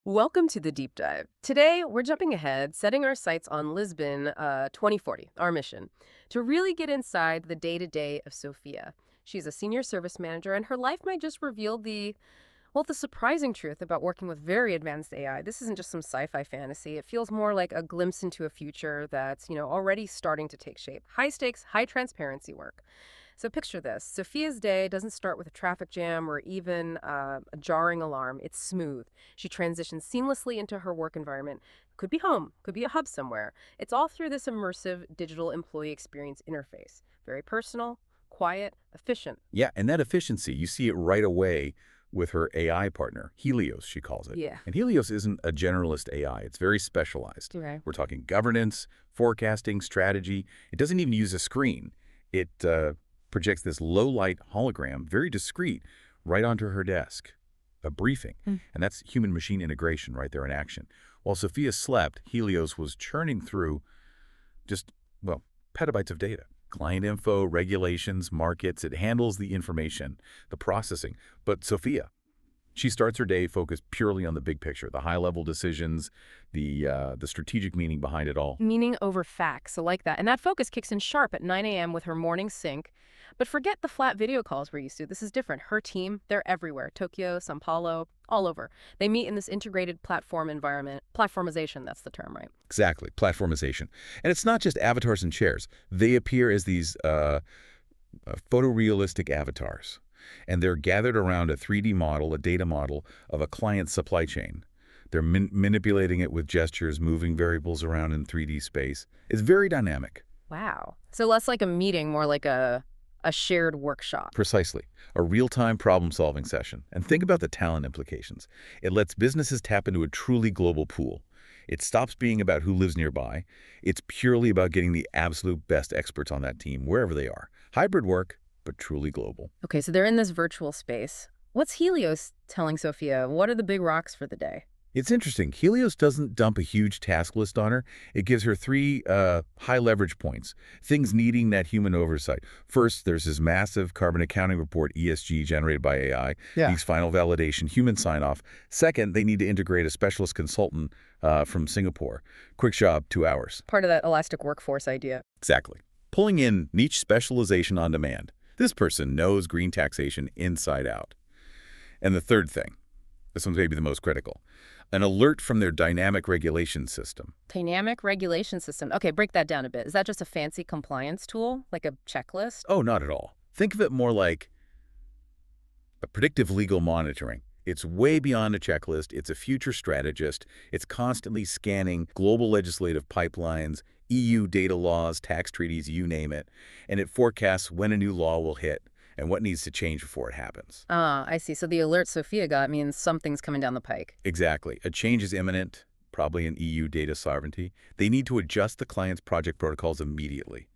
Welcome to the deep dive. Today, we're jumping ahead, setting our sights on Lisbon 2040, our mission, to really get inside the day-to-day of Sofia. She's a senior service manager, and her life might just reveal the surprising truth about working with very advanced AI. This isn't just some sci-fi fantasy. It feels more like a glimpse into a future that's, already starting to take shape. High stakes, high transparency work. So picture this. Sophia's day doesn't start with a traffic jam or even a jarring alarm. It's smooth. She transitions seamlessly into her work environment. Could be home, could be a hub somewhere. It's all through this immersive digital employee experience interface. Very personal, quiet, efficient. Yeah, and that efficiency, you see it right away with her AI partner, Helios, she calls it. Yeah. And Helios isn't a generalist AI. It's very specialized. Right. We're talking governance, forecasting, strategy. It doesn't even use a screen. It projects this low-light hologram, very discreet, right onto her desk. A briefing. And that's human-machine integration right there in action. While Sophia slept, Helios was churning through just, well, petabytes of data. Client info, regulations, markets, it handles the information, the processing. But Sophia, she starts her day focused purely on the big picture, the high-level decisions, the strategic meaning behind it all. Meaning over facts, I like that. And that focus kicks in sharp at 9 a.m. with her morning sync. But forget the flat video calls we're used to. This is different. Her team, they're everywhere. Tokyo, Sao Paulo, all over. They meet in this integrated platform environment. Platformization, that's the term, right? Exactly, platformization. And it's not just avatars and chairs. They appear as these photorealistic avatars. And they're gathered around a 3D model, a data model of a client's supply chain. They're manipulating it with gestures, moving variables around in 3D space. It's very dynamic. Wow. So less like a meeting, more like a shared workshop. Precisely. A real-time problem-solving session. And think about the talent implications. It lets businesses tap into a truly global pool. It stops being about who lives nearby. It's purely about getting the absolute best experts on that team, wherever they are. Hybrid work, but truly global. Okay, so they're in this virtual space. What's Helios telling Sophia? What are the big rocks for the day? It's interesting. Helios doesn't dump a huge task list on her. It gives her three high-leverage points, things needing that human oversight. First, there's this massive carbon accounting report, ESG, generated by AI. Yeah. Needs final validation, human sign-off. Second, they need to integrate a specialist consultant from Singapore. Quick job, 2 hours. Part of that elastic workforce idea. Exactly. Pulling in niche specialization on demand. This person knows green taxation inside out. And the third thing, this one's maybe the most critical, an alert from their dynamic regulation system. Dynamic regulation system. Okay, break that down a bit. Is that just a fancy compliance tool, like a checklist? Oh, not at all. Think of it more like a predictive legal monitoring. It's way beyond a checklist. It's a future strategist. It's constantly scanning global legislative pipelines, EU data laws, tax treaties, you name it. And it forecasts when a new law will hit and what needs to change before it happens. Ah, I see. So the alert Sophia got means something's coming down the pike. Exactly. A change is imminent, probably in EU data sovereignty. They need to adjust the client's project protocols immediately.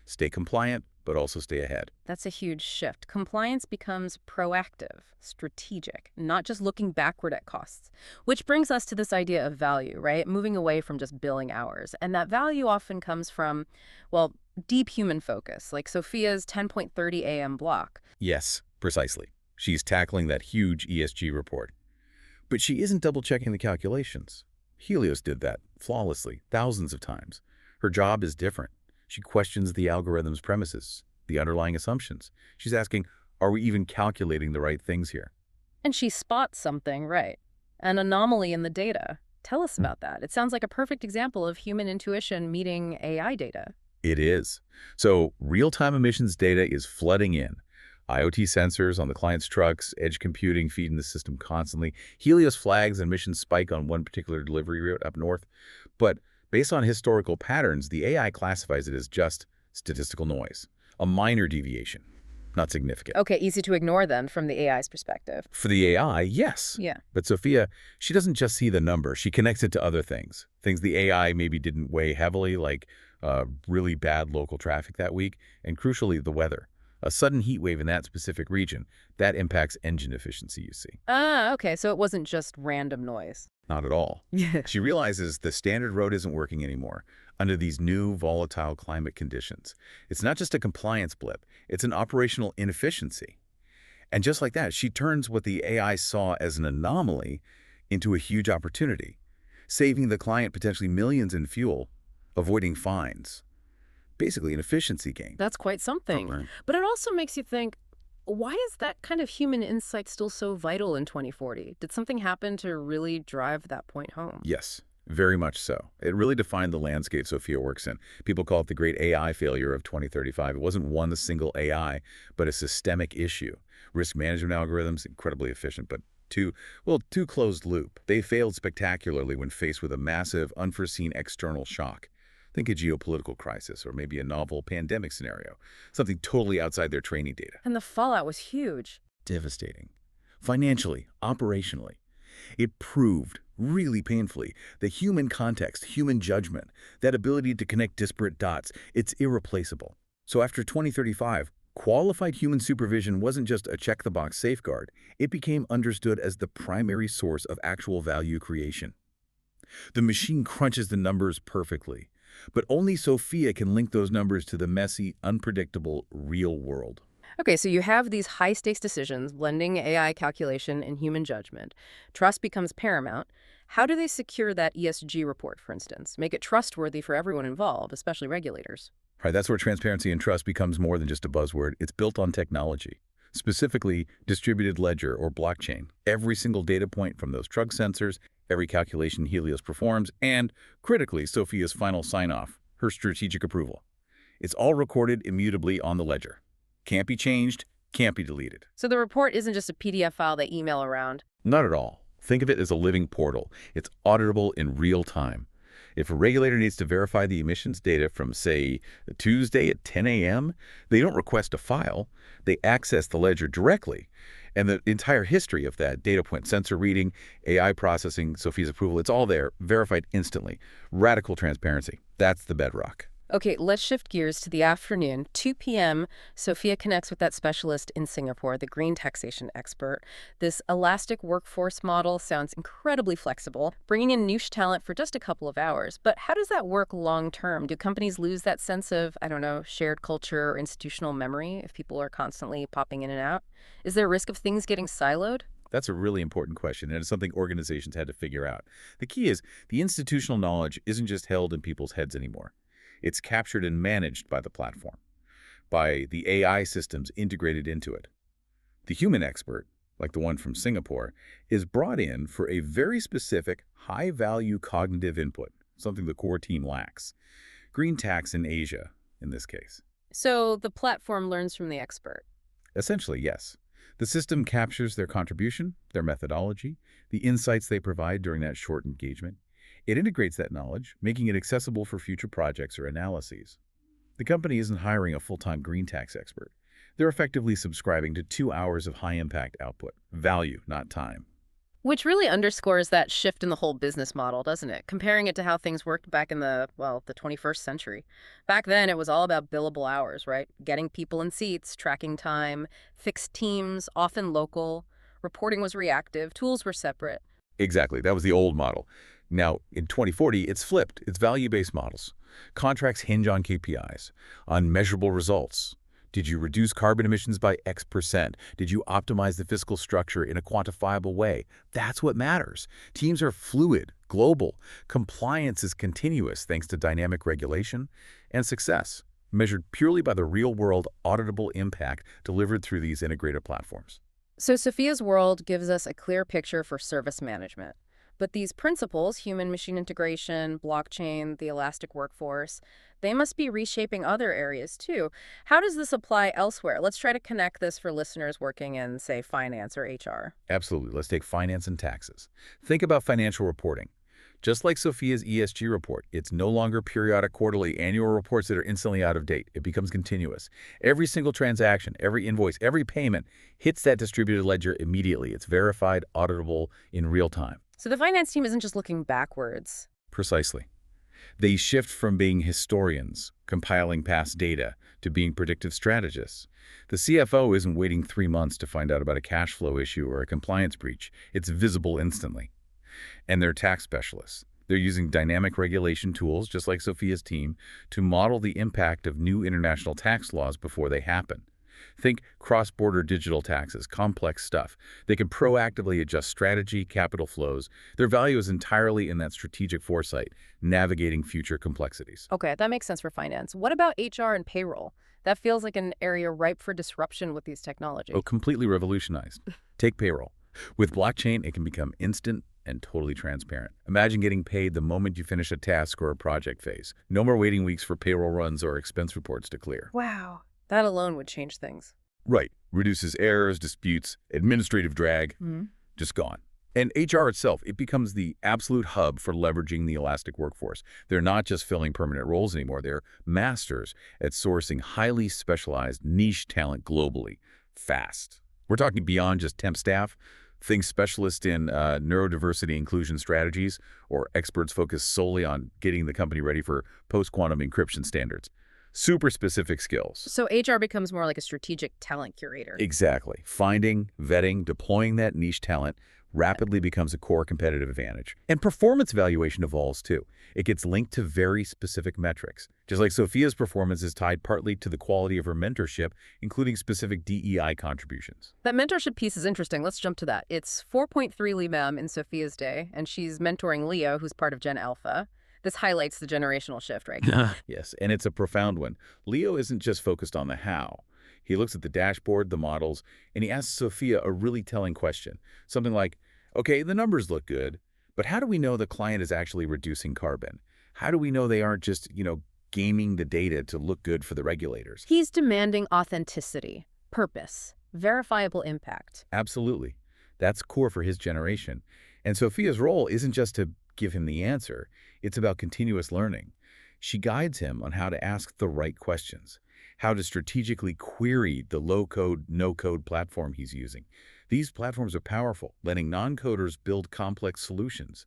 Stay compliant, but also stay ahead. That's a huge shift. Compliance becomes proactive, strategic, not just looking backward at costs. Which brings us to this idea of value, right? Moving away from just billing hours. And that value often comes from, well, deep human focus, like Sophia's 10:30 a.m. block. Yes, precisely. She's tackling that huge ESG report. But she isn't double-checking the calculations. Helios did that flawlessly, thousands of times. Her job is different. She questions the algorithm's premises, the underlying assumptions. She's asking, are we even calculating the right things here? And she spots something, right? An anomaly in the data. Tell us about that. It sounds like a perfect example of human intuition meeting AI data. It is. So real-time emissions data is flooding in. IoT sensors on the client's trucks, edge computing feeding the system constantly. Helios flags and emissions spike on one particular delivery route up north. But based on historical patterns, the AI classifies it as just statistical noise, a minor deviation, not significant. Okay, easy to ignore then from the AI's perspective. For the AI, yes. Yeah. But Sophia, she doesn't just see the number. She connects it to other things the AI maybe didn't weigh heavily, like really bad local traffic that week, and crucially, the weather. A sudden heat wave in that specific region, that impacts engine efficiency, you see. Ah, okay, so it wasn't just random noise. Not at all. Yeah. She realizes the standard road isn't working anymore under these new volatile climate conditions. It's not just a compliance blip, it's an operational inefficiency. And just like that, she turns what the AI saw as an anomaly into a huge opportunity, saving the client potentially millions in fuel, avoiding fines. Basically, an efficiency gain. That's quite something. Okay. But it also makes you think, why is that kind of human insight still so vital in 2040? Did something happen to really drive that point home? Yes, very much so. It really defined the landscape Sophia works in. People call it the great AI failure of 2035. It wasn't one single AI, but a systemic issue. Risk management algorithms, incredibly efficient, but too closed loop. They failed spectacularly when faced with a massive, unforeseen external shock. Think a geopolitical crisis or maybe a novel pandemic scenario, something totally outside their training data. And the fallout was huge. Devastating. Financially, operationally. It proved, really painfully, the human context, human judgment, that ability to connect disparate dots, it's irreplaceable. So after 2035, qualified human supervision wasn't just a check-the-box safeguard. It became understood as the primary source of actual value creation. The machine crunches the numbers perfectly, but only Sophia can link those numbers to the messy, unpredictable, real world. Okay, so you have these high-stakes decisions, blending AI calculation and human judgment. Trust becomes paramount. How do they secure that ESG report, for instance? Make it trustworthy for everyone involved, especially regulators. Right, that's where transparency and trust becomes more than just a buzzword. It's built on technology, specifically distributed ledger or blockchain. Every single data point from those truck sensors, every calculation Helios performs, and, critically, Sophia's final sign-off, her strategic approval. It's all recorded immutably on the ledger. Can't be changed, can't be deleted. So the report isn't just a PDF file they email around. Not at all. Think of it as a living portal. It's auditable in real time. If a regulator needs to verify the emissions data from, say, Tuesday at 10 a.m., they don't request a file. They access the ledger directly. And the entire history of that data point, sensor reading, AI processing, Sophia's approval, it's all there, verified instantly. Radical transparency. That's the bedrock. Okay, let's shift gears to the afternoon. 2 p.m., Sophia connects with that specialist in Singapore, the green taxation expert. This elastic workforce model sounds incredibly flexible, bringing in niche talent for just a couple of hours. But how does that work long term? Do companies lose that sense of, I don't know, shared culture or institutional memory if people are constantly popping in and out? Is there a risk of things getting siloed? That's a really important question, and it's something organizations had to figure out. The key is the institutional knowledge isn't just held in people's heads anymore. It's captured and managed by the platform, by the AI systems integrated into it. The human expert, like the one from Singapore, is brought in for a very specific, high-value cognitive input, something the core team lacks. Green tax in Asia, in this case. So the platform learns from the expert. Essentially, yes. The system captures their contribution, their methodology, the insights they provide during that short engagement. It integrates that knowledge, making it accessible for future projects or analyses. The company isn't hiring a full-time green tax expert. They're effectively subscribing to 2 hours of high-impact output. Value, not time. Which really underscores that shift in the whole business model, doesn't it? Comparing it to how things worked back in the 21st century. Back then, it was all about billable hours, right? Getting people in seats, tracking time, fixed teams, often local. Reporting was reactive, tools were separate. Exactly. That was the old model. Now, in 2040, it's flipped. It's value-based models. Contracts hinge on KPIs, on measurable results. Did you reduce carbon emissions by X%? Did you optimize the fiscal structure in a quantifiable way? That's what matters. Teams are fluid, global. Compliance is continuous thanks to dynamic regulation. And success, measured purely by the real-world auditable impact delivered through these integrated platforms. So Sophia's world gives us a clear picture for service management. But these principles, human-machine integration, blockchain, the elastic workforce, they must be reshaping other areas too. How does this apply elsewhere? Let's try to connect this for listeners working in, say, finance or HR. Absolutely. Let's take finance and taxes. Think about financial reporting. Just like Sophia's ESG report, it's no longer periodic quarterly annual reports that are instantly out of date. It becomes continuous. Every single transaction, every invoice, every payment hits that distributed ledger immediately. It's verified, auditable in real time. So the finance team isn't just looking backwards. Precisely. They shift from being historians, compiling past data, to being predictive strategists. The CFO isn't waiting 3 months to find out about a cash flow issue or a compliance breach. It's visible instantly. And they're tax specialists. They're using dynamic regulation tools, just like Sophia's team, to model the impact of new international tax laws before they happen. Think cross-border digital taxes, complex stuff. They can proactively adjust strategy, capital flows. Their value is entirely in that strategic foresight, navigating future complexities. Okay, that makes sense for finance. What about HR and payroll? That feels like an area ripe for disruption with these Oh, technology. completely revolutionized. Take payroll. With blockchain, it can become instant and totally transparent. Imagine getting paid the moment you finish a task or a project phase. No more waiting weeks for payroll runs or expense reports to clear. Wow. That alone would change things. Right. Reduces errors, disputes, administrative drag, just gone. And HR itself, it becomes the absolute hub for leveraging the elastic workforce. They're not just filling permanent roles anymore. They're masters at sourcing highly specialized niche talent globally, fast. We're talking beyond just temp staff. Think specialists in neurodiversity inclusion strategies or experts focused solely on getting the company ready for post-quantum encryption standards. Super specific skills. So HR becomes more like a strategic talent curator. Exactly. Finding, vetting, deploying that niche talent rapidly becomes a core competitive advantage. And performance evaluation evolves too. It gets linked to very specific metrics. Just like Sofia's performance is tied partly to the quality of her mentorship, including specific DEI contributions. That mentorship piece is interesting. Let's jump to that. It's 4.3 Limam in Sophia's day, and she's mentoring Leo, who's part of Gen Alpha. This highlights the generational shift, right? Yes, and it's a profound one. Leo isn't just focused on the how. He looks at the dashboard, the models, and he asks Sophia a really telling question. Something like, okay, the numbers look good, but how do we know the client is actually reducing carbon? How do we know they aren't just, gaming the data to look good for the regulators? He's demanding authenticity, purpose, verifiable impact. Absolutely. That's core for his generation. And Sophia's role isn't just to give him the answer. It's about continuous learning. She guides him on how to ask the right questions, how to strategically query the low-code, no-code platform he's using. These platforms are powerful, letting non-coders build complex solutions.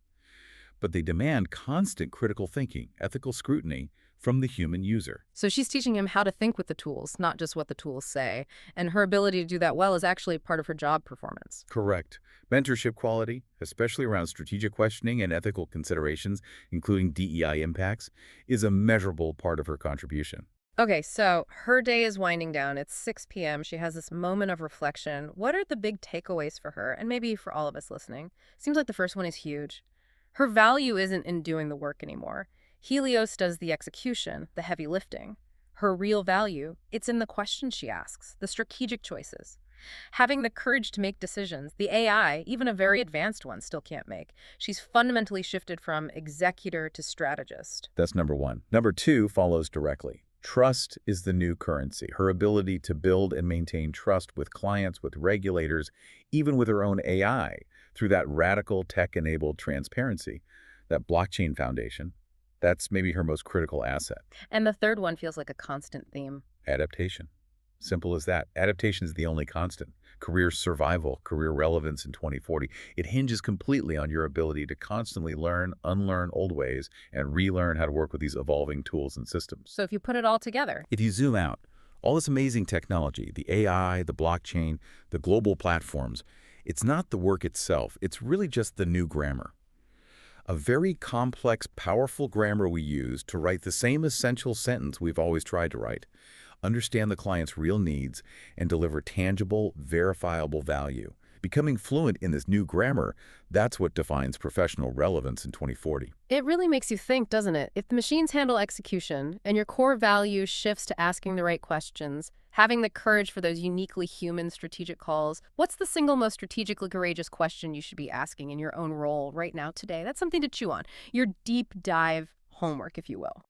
But they demand constant critical thinking, ethical scrutiny from the human user. So she's teaching him how to think with the tools, not just what the tools say. And her ability to do that well is actually part of her job performance. Correct. Mentorship quality, especially around strategic questioning and ethical considerations, including DEI impacts, is a measurable part of her contribution. Okay, so her day is winding down. It's 6 p.m. She has this moment of reflection. What are the big takeaways for her? And maybe for all of us listening. Seems like the first one is huge. Her value isn't in doing the work anymore. Helios does the execution, the heavy lifting. Her real value, it's in the questions she asks, the strategic choices. Having the courage to make decisions, the AI, even a very advanced one, still can't make. She's fundamentally shifted from executor to strategist. That's number one. Number two follows directly. Trust is the new currency. Her ability to build and maintain trust with clients, with regulators, even with her own AI, through that radical tech-enabled transparency, that blockchain foundation, that's maybe her most critical asset. And the third one feels like a constant theme. Adaptation. Simple as that. Adaptation is the only constant. Career survival, career relevance in 2040. It hinges completely on your ability to constantly learn, unlearn old ways, and relearn how to work with these evolving tools and systems. So if you put it all together, If you zoom out, all this amazing technology, the AI, the blockchain, the global platforms, it's not the work itself. It's really just the new grammar. A very complex, powerful grammar we use to write the same essential sentence we've always tried to write, understand the client's real needs, and deliver tangible, verifiable value. Becoming fluent in this new grammar, that's what defines professional relevance in 2040. it really makes you think, doesn't it? If the machines handle execution and your core value shifts to asking the right questions, having the courage for those uniquely human strategic calls, what's the single most strategically courageous question you should be asking in your own role right now today? That's something to chew on. Your deep dive homework, if you will.